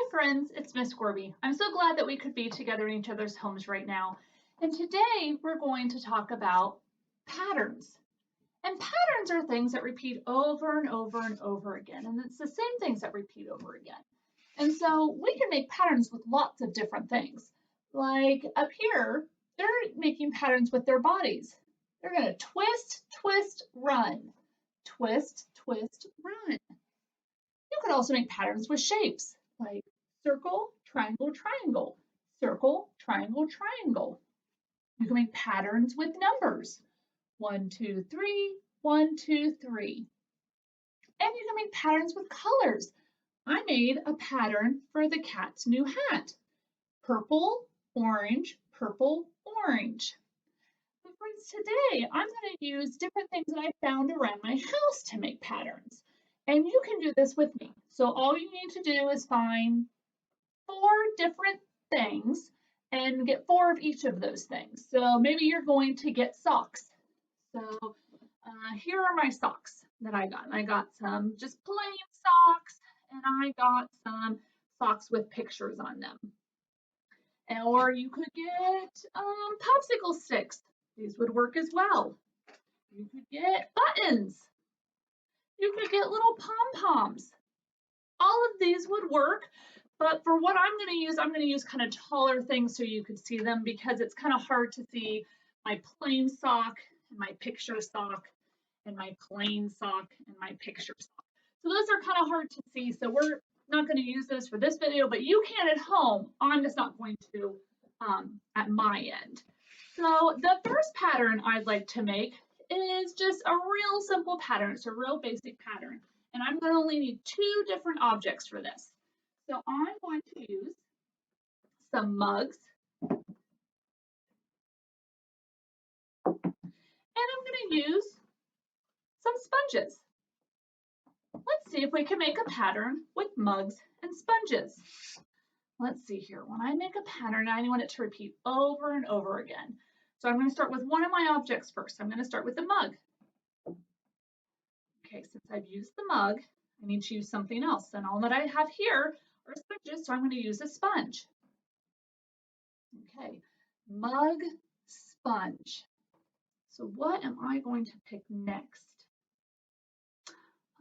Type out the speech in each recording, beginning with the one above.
friends, it's Miss Gorby. I'm so glad that we could be together in each other's homes right now. And today we're going to talk about patterns. And patterns are things that repeat over and over and over again. And it's the same things that repeat over again. And so we can make patterns with lots of different things. Like up here, they're making patterns with their bodies. They're going to twist, twist, run. Twist, twist, run. You could also make patterns with shapes, like circle, triangle, triangle, circle, triangle, triangle. You can make patterns with numbers, 1, 2, 3, 1, 2, 3. And you can make patterns with colors. I made a pattern for the cat's new hat. Purple, orange, purple, orange. But friends, today I'm going to use different things that I found around my house to make patterns. And you can do this with me. So all you need to do is find 4 different things and get 4 of each of those things. So maybe you're going to get socks. So here are my socks that I got. I got some just plain socks, and I got some socks with pictures on them. Or you could get popsicle sticks. These would work as well. You could get buttons. You could get little pom-poms. All of these would work, but for what I'm going to use kind of taller things so you could see them because it's kind of hard to see my plain sock and my picture sock and my plain sock and my picture sock. So those are kind of hard to see, so we're not going to use those for this video, but you can at home. I'm just not going to at my end. So the first pattern I'd like to make is just a real simple pattern. It's a real basic pattern. And I'm going to only need 2 different objects for this. So I'm going to use some mugs. And I'm going to use some sponges. Let's see if we can make a pattern with mugs and sponges. Let's see here. When I make a pattern, I want it to repeat over and over again. So I'm going to start with one of my objects first. I'm going to start with the mug. Okay, since I've used the mug, I need to use something else. And all that I have here are sponges, so I'm going to use a sponge. Okay, mug, sponge. So what am I going to pick next?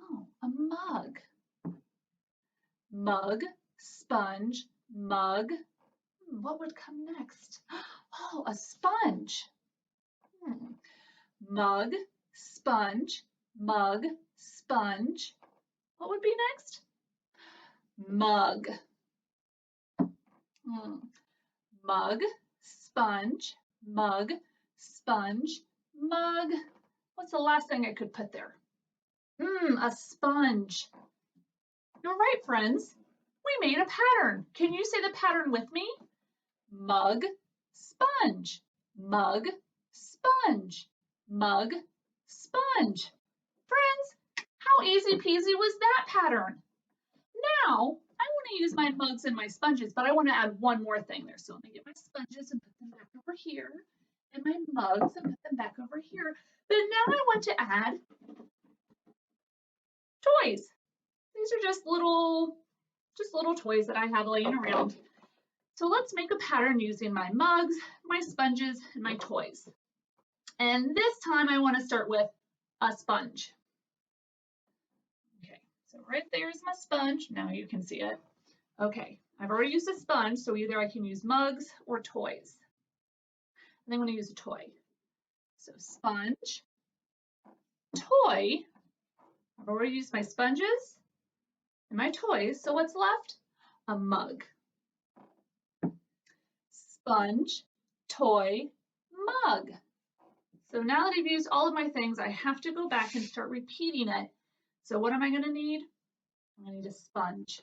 Oh, a mug. Mug, sponge, mug. What would come next? Oh, a sponge. Mug, sponge, mug, sponge. What would be next? Mug. Mug, sponge, mug, sponge, mug. What's the last thing I could put there? A sponge. You're right, friends. We made a pattern. Can you say the pattern with me? Mug, sponge, mug, sponge, mug, sponge. Friends, how easy peasy was that pattern? Now, I want to use my mugs and my sponges, but I want to add one more thing there. So let me get my sponges and put them back over here, and my mugs and put them back over here. But now I want to add toys. These are just little toys that I have laying around. So let's make a pattern using my mugs, my sponges, and my toys. And this time I want to start with a sponge. Okay, so right there's my sponge. Now you can see it. Okay, I've already used a sponge, so either I can use mugs or toys. And I'm going to use a toy. So sponge, toy. I've already used my sponges and my toys, so what's left? A mug. Sponge, toy, mug. So now that I've used all of my things, I have to go back and start repeating it. So what am I going to need? I'm going to need a sponge.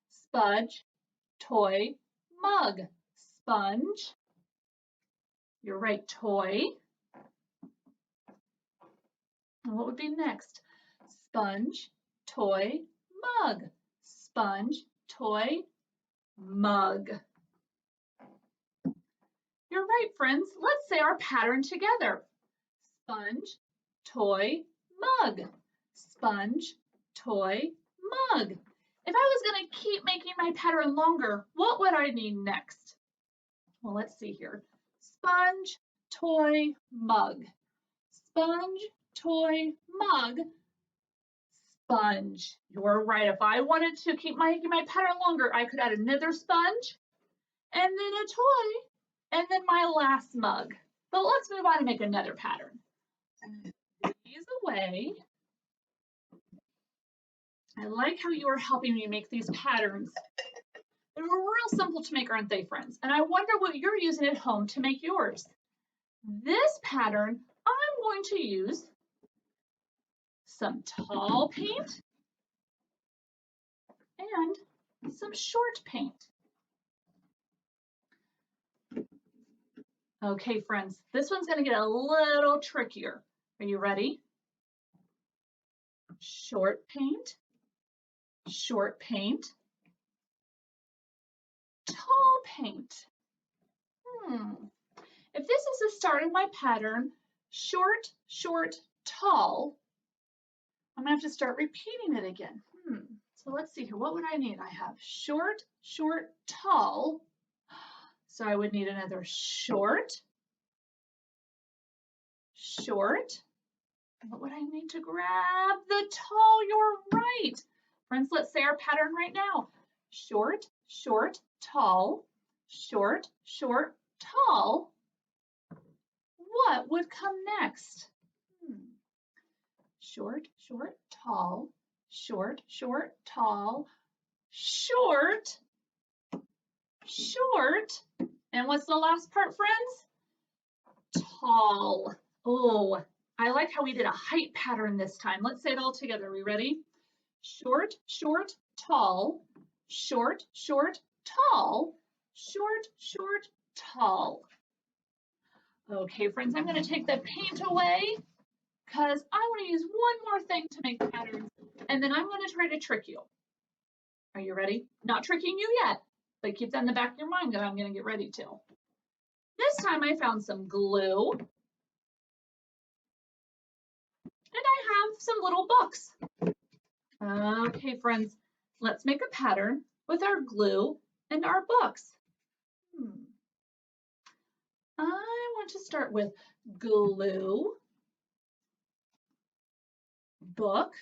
Sponge, toy, mug. Sponge. You're right, toy. And what would be next? Sponge, toy, mug. Sponge, toy, mug. You're right, friends. Let's say our pattern together. Sponge, toy, mug. Sponge, toy, mug. If I was going to keep making my pattern longer, what would I need next? Well, let's see here. Sponge, toy, mug. Sponge, toy, mug, sponge. You're right. If I wanted to keep making my pattern longer, I could add another sponge and then a toy and then my last mug. But let's move on and make another pattern. Put these away. I like how you are helping me make these patterns. They're real simple to make, aren't they, friends? And I wonder what you're using at home to make yours. This pattern, I'm going to use some tall paint and some short paint. Okay, friends, this one's going to get a little trickier. Are you ready? Short paint, tall paint. If this is the start of my pattern, short, tall, I'm going to have to start repeating it again. So let's see here. What would I need? I have short, tall. So I would need another short. What would I need to grab the tall? You're right. Friends, let's say our pattern right now. Short, tall, short, tall. What would come next? Short, tall, short, tall, short. And what's the last part, friends? Tall. Oh, I like how we did a height pattern this time. Let's say it all together. Are we ready? Short, tall, short, tall, short, tall. Okay, friends, I'm going to take the paint away because I want to use one more thing to make patterns, and then I'm going to try to trick you. Are you ready? Not tricking you yet, but keep that in the back of your mind that I'm going to get ready to. This time I found some glue, and I have some little books. Okay, friends, let's make a pattern with our glue and our books. I want to start with glue, book.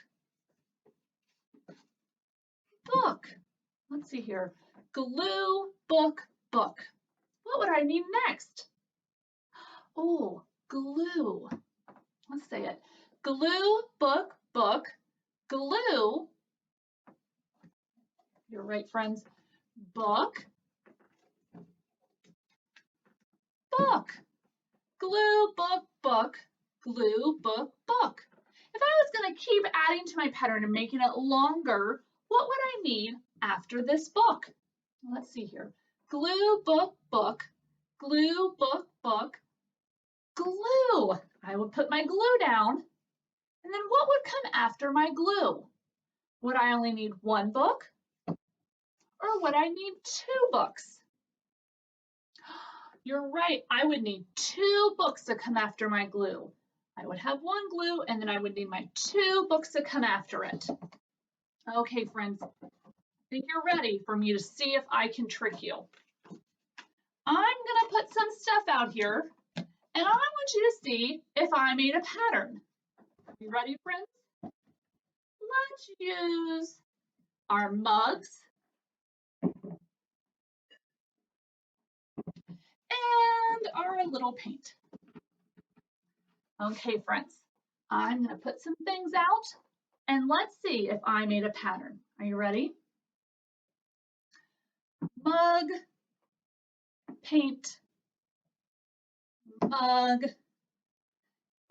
Let's see here. Glue, book. What would I need next? Oh, glue. Let's say it. Glue, book. Glue. You're right, friends. Book. Glue, book. Glue, book. If I was going to keep adding to my pattern and making it longer, what would I need after this book? Let's see here. Glue, book. Glue, book. Glue. I would put my glue down. And then what would come after my glue? Would I only need one book? Or would I need two books? You're right, I would need two books to come after my glue. I would have one glue and then I would need my two books to come after it. Okay, friends, I think you're ready for me to see if I can trick you. I'm gonna put some stuff out here and I want you to see if I made a pattern. Are you ready, friends? Let's use our mugs and our little paint. Okay, friends, I'm going to put some things out and let's see if I made a pattern. Are you ready? Mug, paint, mug,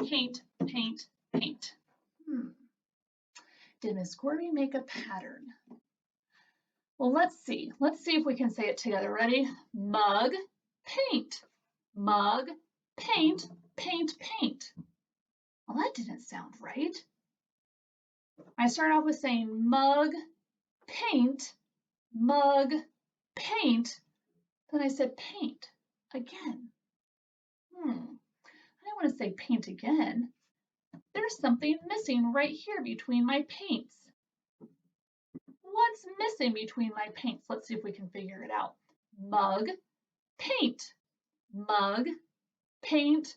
paint. Did Miss Corby make a pattern? Well, let's see. Let's see if we can say it together. Ready? Mug, paint. Mug, paint. Well, that didn't sound right. I started off with saying mug, paint. Then I said paint again. I don't want to say paint again. There's something missing right here between my paints. what's missing between my paints? Let's see if we can figure it out. Mug, paint, mug, paint,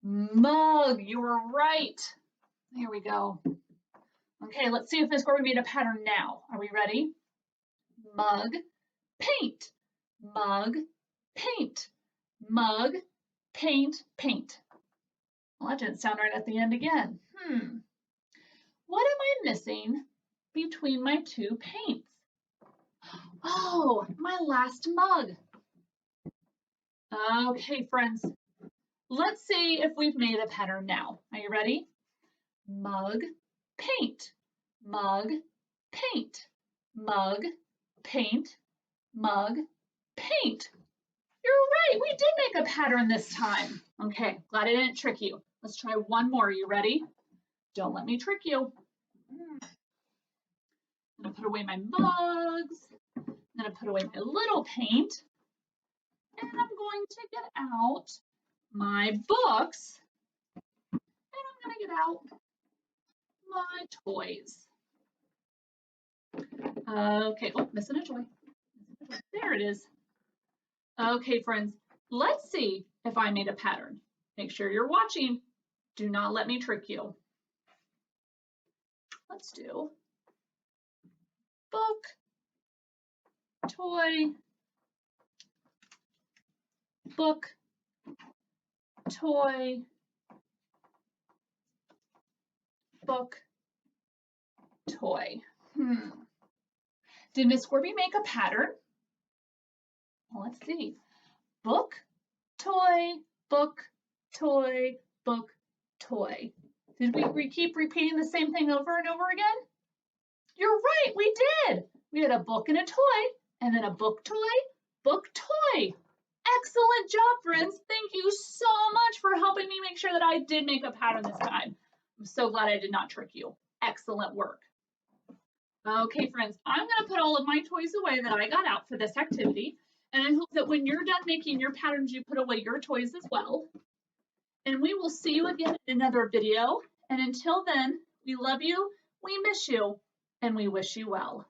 mug. You were right. Here we go. Okay, let's see if Miss Gorby made a pattern now. Are we ready? Mug, paint, mug, paint, mug, paint, paint. Well, that didn't sound right at the end again. What am I missing between my two paints? Oh, my last mug. Okay, friends, let's see if we've made a pattern now. Are you ready? Mug, paint, mug, paint, mug, paint, mug, paint. You're right, we did make a pattern this time. Okay, glad I didn't trick you. Let's try one more. Are you ready? Don't let me trick you. I'm gonna put away my mugs. I'm gonna put away my little paint. And I'm going to get out my books. And I'm gonna get out my toys. Okay, oh, missing a toy. There it is. Okay, friends, let's see if I made a pattern. Make sure you're watching. Do not let me trick you. Let's do book, toy, book, toy, book, toy. Did Miss Gorby make a pattern? Well, let's see. Book, toy, book, toy, book, toy. Did we keep repeating the same thing over and over again? You're right, we did. We had a book and a toy, and then a book, toy, book, toy. Excellent job, friends. Thank you so much for helping me make sure that I did make a pattern this time. I'm so glad I did not trick you. Excellent work. Okay, friends, I'm going to put all of my toys away that I got out for this activity. And I hope that when you're done making your patterns, you put away your toys as well. And we will see you again in another video. And until then, we love you, we miss you, and we wish you well.